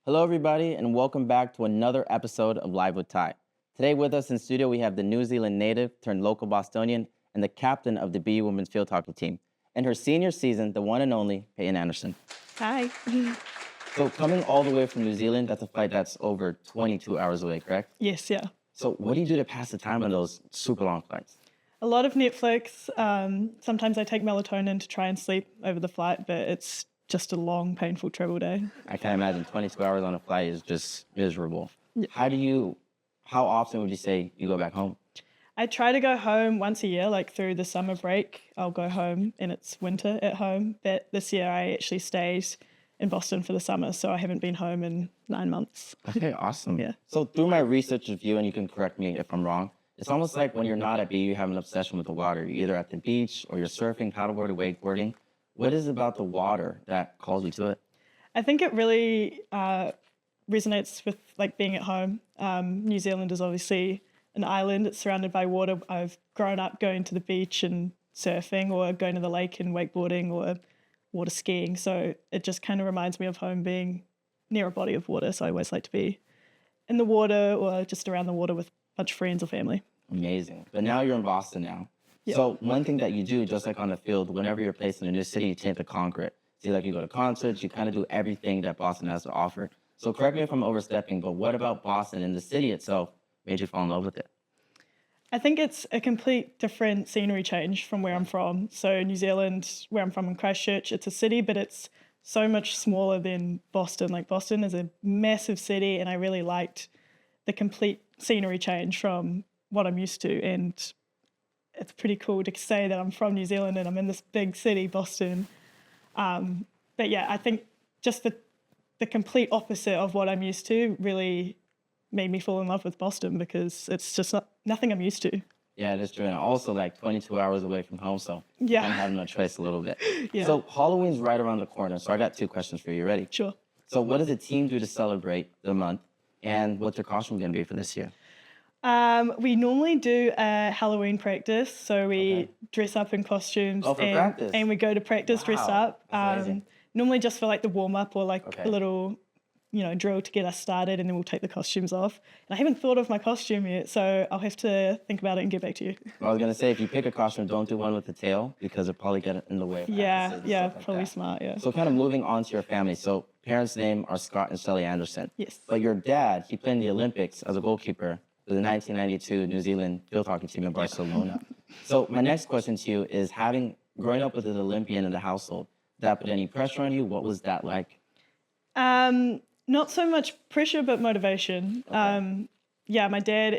Hello, everybody, and welcome back to another episode of Live with Ty. Today, with us in studio, we have the New Zealand native turned local Bostonian and the captain of the BU women's field hockey team. In her senior season, the one and only Payton Anderson. Hi. So, coming all the way from New Zealand, that's a flight that's over 22 hours away, correct? Yes, yeah. So, what do you do to pass the time on those super long flights? A lot of Netflix. Sometimes I take melatonin to try and sleep over the flight, but it's just a long, painful travel day. I can't imagine 22 hours on a flight is just miserable. Yeah. How often would you say you go back home? I try to go home once a year, like through the summer break. I'll go home and it's winter at home. But this year I actually stayed in Boston for the summer, so I haven't been home in 9 months. Okay, awesome. Yeah. So through my research of you, and you can correct me if I'm wrong, it's almost like when you're not at BU, you have an obsession with the water. You're either at the beach or you're surfing, paddleboarding, wakeboarding. What is it about the water that calls you to it? I think it really resonates with like being at home. New Zealand is obviously an island. It's surrounded by water. I've grown up going to the beach and surfing, or going to the lake and wakeboarding, or water skiing. So it just kind of reminds me of home, being near a body of water. So I always like to be in the water or just around the water with a bunch of friends or family. Amazing. But now you're in Boston now. Yep. So one thing that you do, just like on the field, whenever you're placed in a new city, you tend to conquer it. See, like you go to concerts, you kind of do everything that Boston has to offer. So correct me if I'm overstepping, but what about Boston and the city itself made you fall in love with it? I think it's a complete different scenery change from where I'm from. So New Zealand, where I'm from in Christchurch, it's a city, but it's so much smaller than Boston. Like Boston is a massive city, and I really liked the complete scenery change from what I'm used to. And it's pretty cool to say that I'm from New Zealand and I'm in this big city, Boston. But yeah, I think just the complete opposite of what I'm used to really made me fall in love with Boston, because it's just nothing I'm used to. Yeah, that's true. And also like 22 hours away from home, so Yeah. you kind of have no choice a little bit. Yeah. So Halloween's right around the corner, so I got two questions for you. You ready? Sure. So what does the team do to celebrate the month, and what's their costume going to be for this year? We normally do a Halloween practice, so we dress up in costumes Oh, for practice? and we go to practice dressed Wow, up. that's amazing. Normally just for like the warm up or like Okay. a little, drill to get us started, and then we'll take the costumes off. And I haven't thought of my costume yet, so I'll have to think about it and get back to you. I was going to say, if you pick a costume, don't do one with the tail, because it'll probably get in the way of Yeah, practices and yeah, stuff like probably that. smart, yeah. So kind of moving on to your family. So parents' name are Scott and Shelley Anderson. Yes. But your dad, he played in the Olympics as a goalkeeper for the 1992 New Zealand field hockey team in Barcelona. So my next question to you is, growing up with an Olympian in the household, did that put any pressure on you? What was that like? Not so much pressure, but motivation. Okay. Yeah, my dad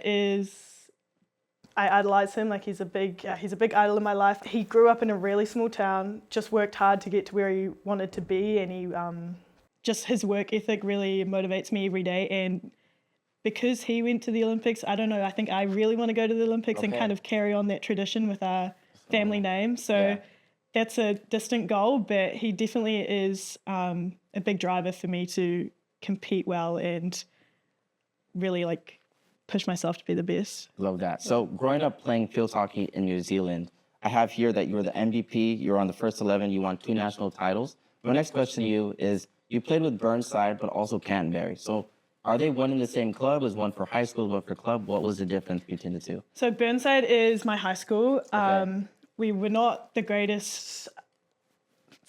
I idolize him. Like he's a big idol in my life. He grew up in a really small town, just worked hard to get to where he wanted to be, and just his work ethic really motivates me every day. And because he went to the Olympics, I don't know, I think I really want to go to the Olympics and Okay. kind of carry on that tradition with our family name. So Yeah. that's a distant goal, but he definitely is a big driver for me to compete well and really like push myself to be the best. Love that. So growing up playing field hockey in New Zealand, I have here that you were the MVP, you were on the first 11, you won 2 national titles. My next question to you is, you played with Burnside, but also Canterbury. So are they one in the same club? Is one for high school, one for club? What was the difference between the two? So Burnside is my high school. Okay. We were not the greatest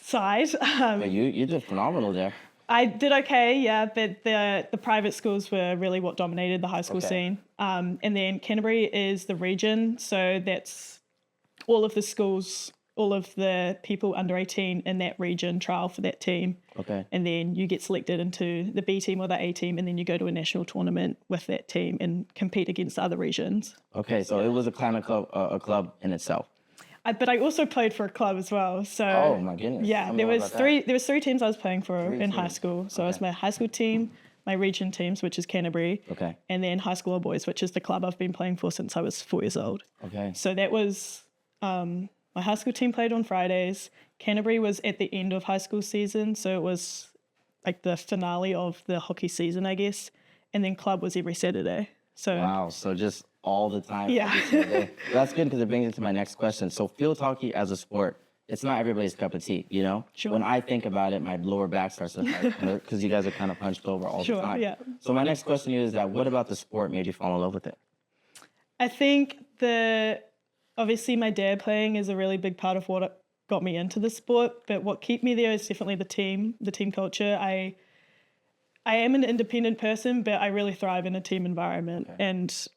side. But you did phenomenal there. I did okay, yeah, but the private schools were really what dominated the high school Okay. scene. And then Canterbury is the region, so that's all of the schools, all of the people under 18 in that region trial for that team. Okay. And then you get selected into the B team or the A team, and then you go to a national tournament with that team and compete against other regions. Okay, so it was a kind of club, a club in itself. But I also played for a club as well. So Oh my goodness. yeah, Tell me there more was about that. three teams I was playing for Three in high teams. school. So it was Okay. my high school team, my region teams, which is Canterbury, Okay. and then high school boys, which is the club I've been playing for since I was 4 years old. Okay. So that was my high school team played on Fridays. Canterbury was at the end of high school season, so it was like the finale of the hockey season, I guess. And then club was every Saturday. So Wow. So just all the time. Yeah. every single day. That's good, because it brings me to my next question. So field hockey as a sport, it's not everybody's cup of tea, you know? Sure. When I think about it, my lower back starts to hurt because you guys are kind of punched over all the time. Yeah. So my next question to you is that what about the sport made you fall in love with it? I think obviously my dad playing is a really big part of what got me into the sport, but what kept me there is definitely the team culture. I am an independent person, but I really thrive in a team environment. Okay. And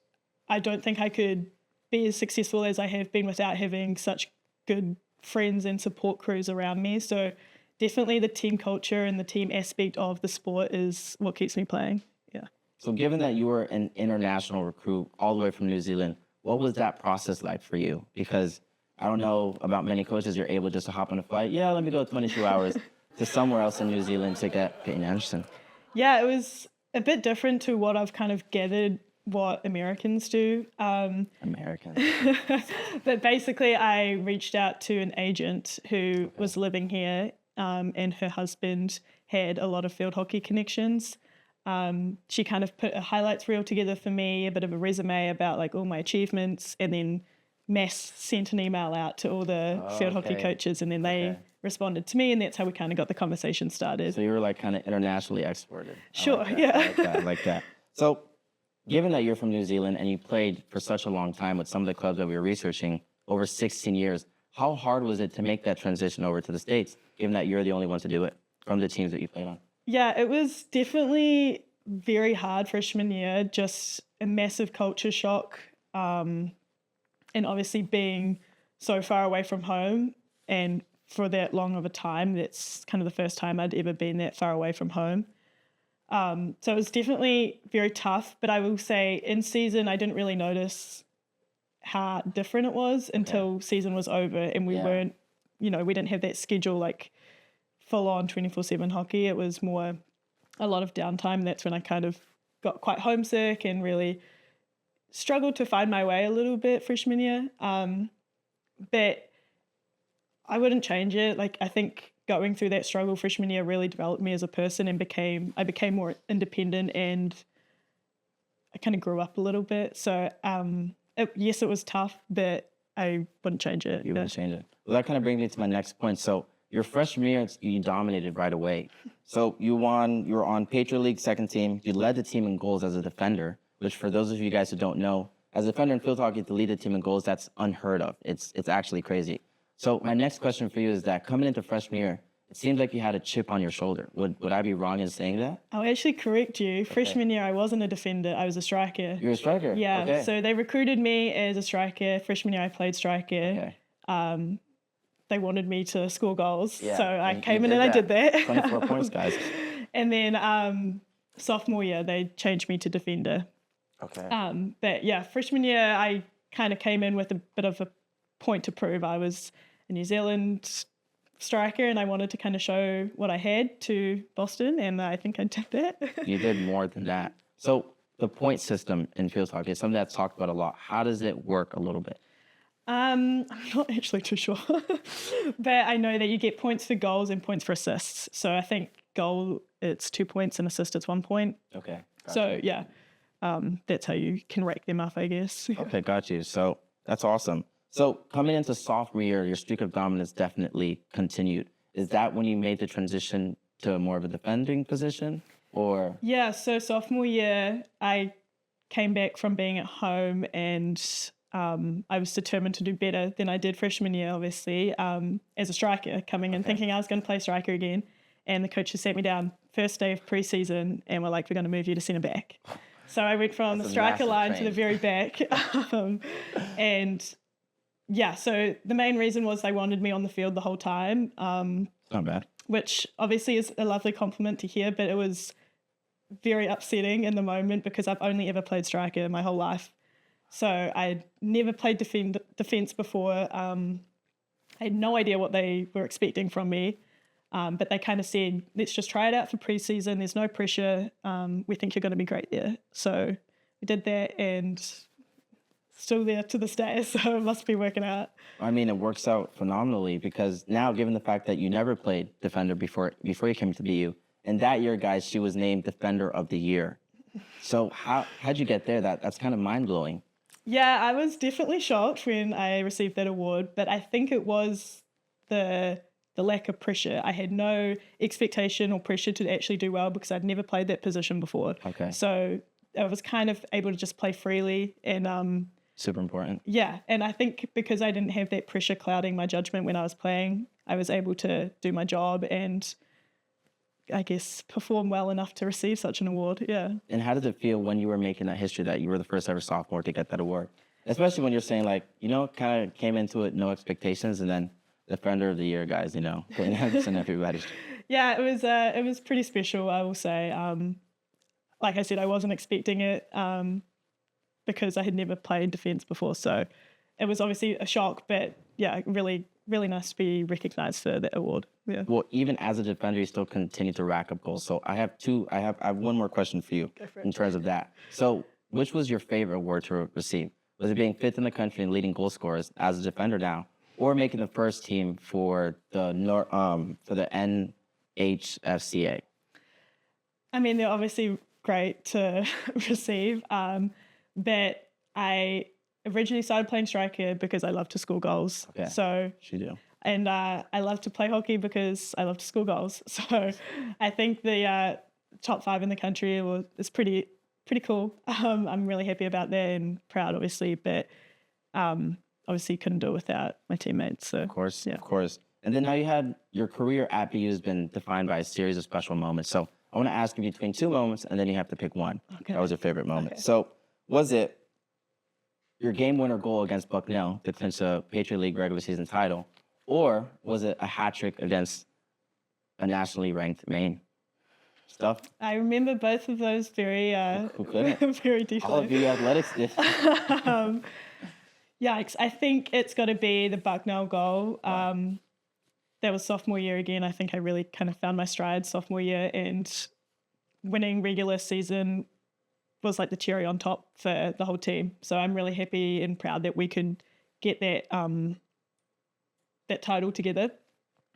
I don't think I could be as successful as I have been without having such good friends and support crews around me. So definitely the team culture and the team aspect of the sport is what keeps me playing. Yeah. So given that you were an international recruit all the way from New Zealand, what was that process like for you? Because I don't know about many coaches, you're able just to hop on a flight. Yeah, let me go 22 hours to somewhere else in New Zealand to get Payton Anderson. Yeah, it was a bit different to what I've kind of gathered what Americans do. Americans. But basically, I reached out to an agent who was living here, and her husband had a lot of field hockey connections. She kind of put a highlights reel together for me, a bit of a resume about like all my achievements, and then mass sent an email out to all the field hockey coaches, and then they responded to me, and that's how we kind of got the conversation started. So you were like kind of internationally exported. Sure, yeah. I like that. So given that you're from New Zealand and you played for such a long time with some of the clubs that we were researching, over 16 years, how hard was it to make that transition over to the States, given that you're the only one to do it from the teams that you played on? Yeah, it was definitely very hard freshman year, just a massive culture shock. And obviously being so far away from home and for that long of a time, that's kind of the first time I'd ever been that far away from home. So it was definitely very tough, but I will say in season, I didn't really notice how different it was until season was over, and we weren't, we didn't have that schedule like full on 24/7 hockey. It was more a lot of downtime. That's when I kind of got quite homesick and really struggled to find my way a little bit freshman year. But I wouldn't change it. Like, I think going through that struggle freshman year really developed me as a person, and I became more independent, and I kind of grew up a little bit. So yes, it was tough, but I wouldn't change it. You wouldn't change it. Well, that kind of brings me to my next point. So your freshman year, you dominated right away. So you were on Patriot League second team. You led the team in goals as a defender, which for those of you guys who don't know, as a defender in field hockey to lead the team in goals, that's unheard of. It's actually crazy. So my next question for you is that coming into freshman year, it seems like you had a chip on your shoulder. Would I be wrong in saying that? I'll actually correct you. Freshman year, I wasn't a defender. I was a striker. You're a striker? Yeah. Okay. So they recruited me as a striker. Freshman year, I played striker. Okay. They wanted me to score goals. Yeah, so I you came in did and I did that. 24 points, guys. And then sophomore year, they changed me to defender. Okay. But yeah, freshman year, I kind of came in with a bit of a point to prove. I was a New Zealand striker, and I wanted to kind of show what I had to Boston, and I think I did that. You did more than that. So the point system in field hockey is something that's talked about a lot. How does it work a little bit? I'm not actually too sure, but I know that you get points for goals and points for assists. So I think goal, it's 2 points, and assist, it's 1 point. Okay. Gotcha. So yeah, that's how you can rake them up, I guess. Okay, got you. So that's awesome. So coming into sophomore year, your streak of dominance definitely continued. Is that when you made the transition to more of a defending position, or? Yeah, so sophomore year, I came back from being at home, and I was determined to do better than I did freshman year, obviously, as a striker, coming in thinking I was going to play striker again. And the coaches sat me down first day of preseason and were like, we're going to move you to centre back. So I went from the striker line to the very back. And yeah, so the main reason was they wanted me on the field the whole time. Not bad. Which obviously is a lovely compliment to hear, but it was very upsetting in the moment because I've only ever played striker my whole life. So I'd never played defence before. I had no idea what they were expecting from me. But they kind of said, let's just try it out for preseason. There's no pressure. We think you're going to be great there. So we did that, and still there to this day. So it must be working out. I mean, it works out phenomenally because now, given the fact that you never played defender before you came to BU, and that year, guys, she was named Defender of the Year. So how'd you get there? That's kind of mind-blowing. Yeah, I was definitely shocked when I received that award, but I think it was the lack of pressure. I had no expectation or pressure to actually do well because I'd never played that position before. Okay. So I was kind of able to just play freely and Super important. yeah, and I think because I didn't have that pressure clouding my judgment when I was playing, I was able to do my job and I guess perform well enough to receive such an award. Yeah. And how did it feel when you were making that history that you were the first ever sophomore to get that award? Especially when you're saying like, kind of came into it, no expectations, and then Defender of the Year, guys, Payton Anderson, everybody. Yeah, it was pretty special, I will say. Like I said, I wasn't expecting it because I had never played defence before. So it was obviously a shock, but yeah, really, really nice to be recognised for that award. Yeah. Well, even as a defender, you still continue to rack up goals. So I have one more question for you in terms of that. So which was your favorite award to receive? Was it being fifth in the country and leading goal scorers as a defender now, or making the first team for the NHFCA? I mean, they're obviously great to receive, but I originally started playing striker because I love to score goals. Okay. So You do. and I love to play hockey because I love to score goals. So I think the top 5 in the country is pretty cool. I'm really happy about that and proud, obviously, but obviously couldn't do it without my teammates. So Of course, yeah. of course. And then now you had your career at BU has been defined by a series of special moments. So I want to ask you between 2 moments, and then you have to pick one. Okay. That was your favorite moment. Okay. So was it your game winner goal against Bucknell to clinch the Patriot League regular season title, or was it a hat trick against a nationally ranked Maine? Stuff. I remember both of those very Who couldn't? very deeply. All of you athletics did. Yikes. I think it's got to be the Bucknell goal. That was sophomore year again. I think I really kind of found my stride sophomore year, and winning regular season was like the cherry on top for the whole team. So I'm really happy and proud that we could get that that title together.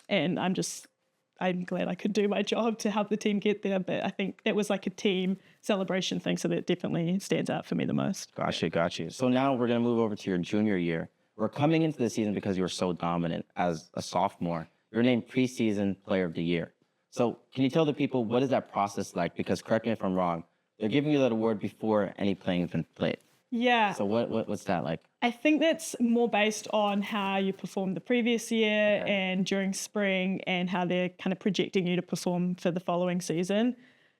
And I'm glad I could do my job to help the team get there. But I think that was like a team celebration thing, so that definitely stands out for me the most. Gotcha. So now we're going to move over to your junior year. We're coming into the season because you were so dominant as a sophomore. You were named preseason player of the year. So can you tell the people, what is that process like? Because correct me if I'm wrong, they're giving you that award before any playing has been played. Yeah. So what's that like? I think that's more based on how you performed the previous year and during spring, and how they're kind of projecting you to perform for the following season.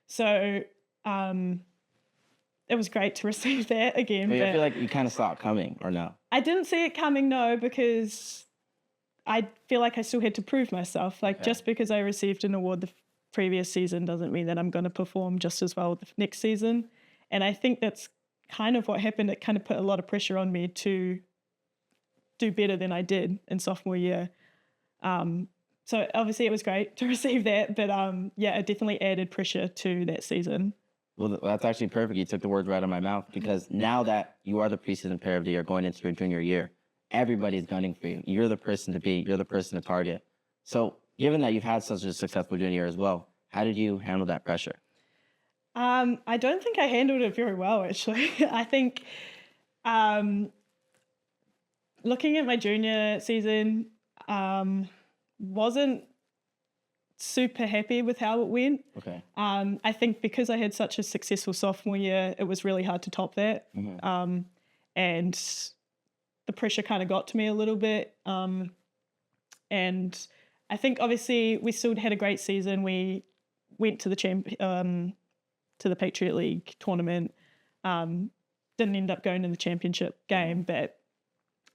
So it was great to receive that again. I But feel like you kind of saw it coming, or no? I didn't see it coming, no, because I feel like I still had to prove myself. Like just because I received an award the previous season doesn't mean that I'm going to perform just as well the next season. And I think that's kind of what happened. It kind of put a lot of pressure on me to do better than I did in sophomore year. So obviously it was great to receive that, but yeah, it definitely added pressure to that season. Well, that's actually perfect. You took the words right out of my mouth, because now that you are the preseason player of the year going into your junior year, everybody's gunning for you. You're the person to beat. You're the person to target. So given that you've had such a successful junior year as well, how did you handle that pressure? I don't think I handled it very well, actually. I think looking at my junior season, wasn't super happy with how it went. Okay. I think because I had such a successful sophomore year, it was really hard to top that. Mm-hmm. And the pressure kind of got to me a little bit. And I think obviously we still had a great season. We went to the Patriot League tournament. Didn't end up going to the championship game, but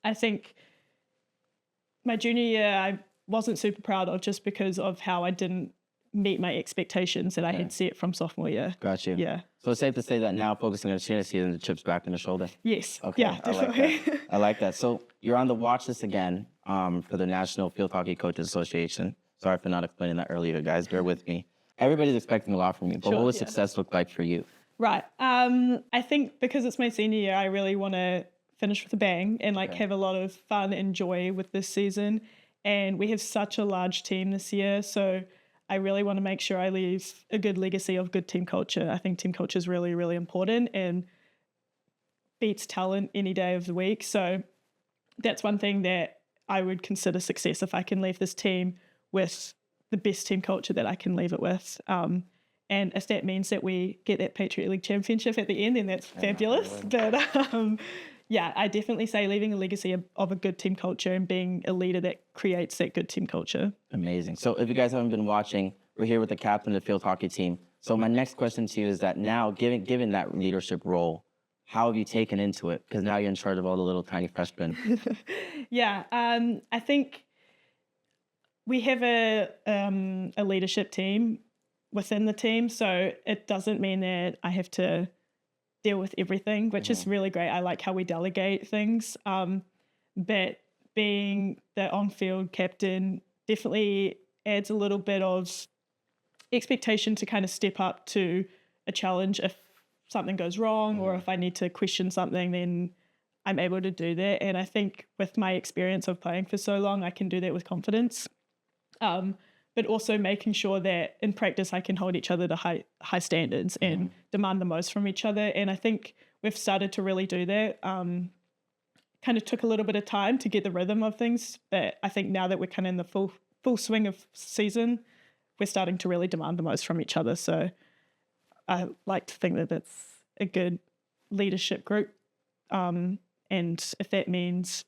I think my junior year I wasn't super proud of, just because of how I didn't meet my expectations that I had set from sophomore year. Got you. Yeah. So it's safe to say that now focusing on the senior season, the chip's back in the shoulder. Yes. Okay. Yeah, definitely. I like that. So you're on the watch list again for the National Field Hockey Coaches Association. Sorry for not explaining that earlier, guys. Bear with me. Everybody's expecting a lot from you, but what would success look like for you? Right. I think because it's my senior year, I really want to finish with a bang and have a lot of fun and joy with this season. And we have such a large team this year, so I really want to make sure I leave a good legacy of good team culture. I think team culture is really, really important and beats talent any day of the week. So that's one thing that I would consider success if I can leave this team with the best team culture that I can leave it with. And if that means that we get that Patriot League championship at the end, then that's fabulous. But yeah, I definitely say leaving a legacy of a good team culture and being a leader that creates that good team culture. Amazing. So if you guys haven't been watching, we're here with the captain of the field hockey team. So my next question to you is that now, given that leadership role, how have you taken into it? Because now you're in charge of all the little tiny freshmen. Yeah, I think we have a leadership team within the team, so it doesn't mean that I have to deal with everything, which is really great. I like how we delegate things, but being the on-field captain definitely adds a little bit of expectation to kind of step up to a challenge. If something goes wrong or if I need to question something, then I'm able to do that. And I think with my experience of playing for so long, I can do that with confidence. But also making sure that in practice I can hold each other to high standards and demand the most from each other. And I think we've started to really do that. Kind of took a little bit of time to get the rhythm of things, but I think now that we're kind of in the full swing of season, we're starting to really demand the most from each other. So I like to think that it's a good leadership group. And if that means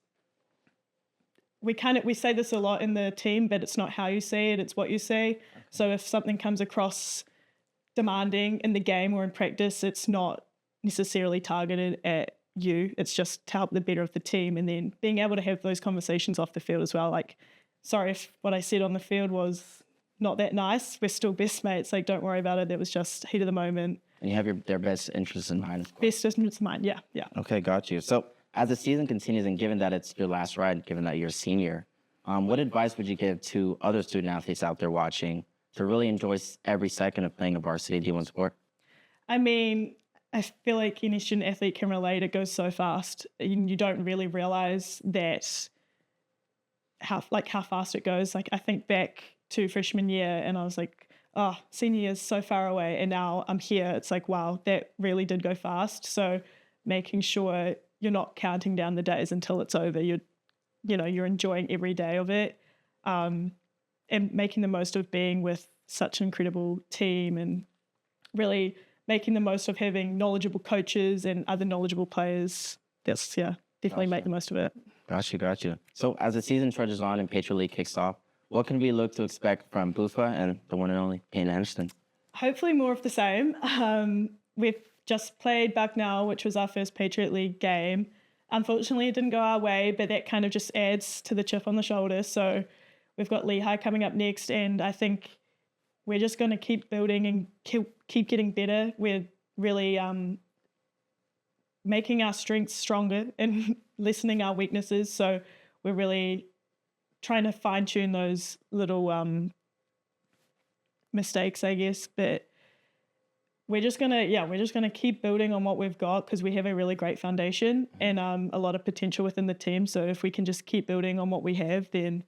we say this a lot in the team, but it's not how you say it, it's what you say. Okay. So if something comes across demanding in the game or in practice, it's not necessarily targeted at you. It's just to help the better of the team. And then being able to have those conversations off the field as well. Like, sorry if what I said on the field was not that nice. We're still best mates. Like, don't worry about it. It was just heat of the moment. And you have their best interests in mind. Best interests in mind, yeah. Okay, got you. So as the season continues and given that it's your last ride, given that you're a senior, what advice would you give to other student athletes out there watching to really enjoy every second of playing a varsity D1 sport? I mean, I feel like any student athlete can relate. It goes so fast. You don't really realize that how fast it goes. Like, I think back to freshman year and I was like, oh, senior year is so far away. And now I'm here. It's like, wow, that really did go fast. So making sure you're not counting down the days until it's over. You're enjoying every day of it, and making the most of being with such an incredible team, and really making the most of having knowledgeable coaches and other knowledgeable players. Definitely make the most of it. Got you. So as the season trudges on and Patriot League kicks off, what can we look to expect from Bufa and the one and only Payton Anderson? Hopefully more of the same. We've just played Bucknell, which was our first Patriot League game. Unfortunately, it didn't go our way, but that kind of just adds to the chip on the shoulder. So we've got Lehigh coming up next, and I think we're just going to keep building and keep getting better. We're really making our strengths stronger and lessening our weaknesses. So we're really trying to fine-tune those little mistakes, I guess, but we're just gonna keep building on what we've got because we have a really great foundation and a lot of potential within the team. So if we can just keep building on what we have, then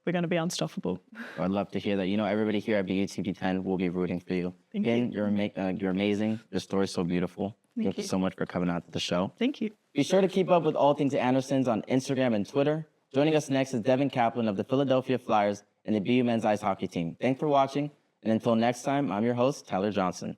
we're going to be unstoppable. I'd love to hear that. Everybody here at BUTP10 will be rooting for you. Thank you. You're amazing. Your story's so beautiful. Thank you so much for coming out to the show. Thank you. Be sure to keep up with all things Andersons on Instagram and Twitter. Joining us next is Devin Kaplan of the Philadelphia Flyers and the BU men's ice hockey team. Thanks for watching, and until next time, I'm your host, Tyler Johnson.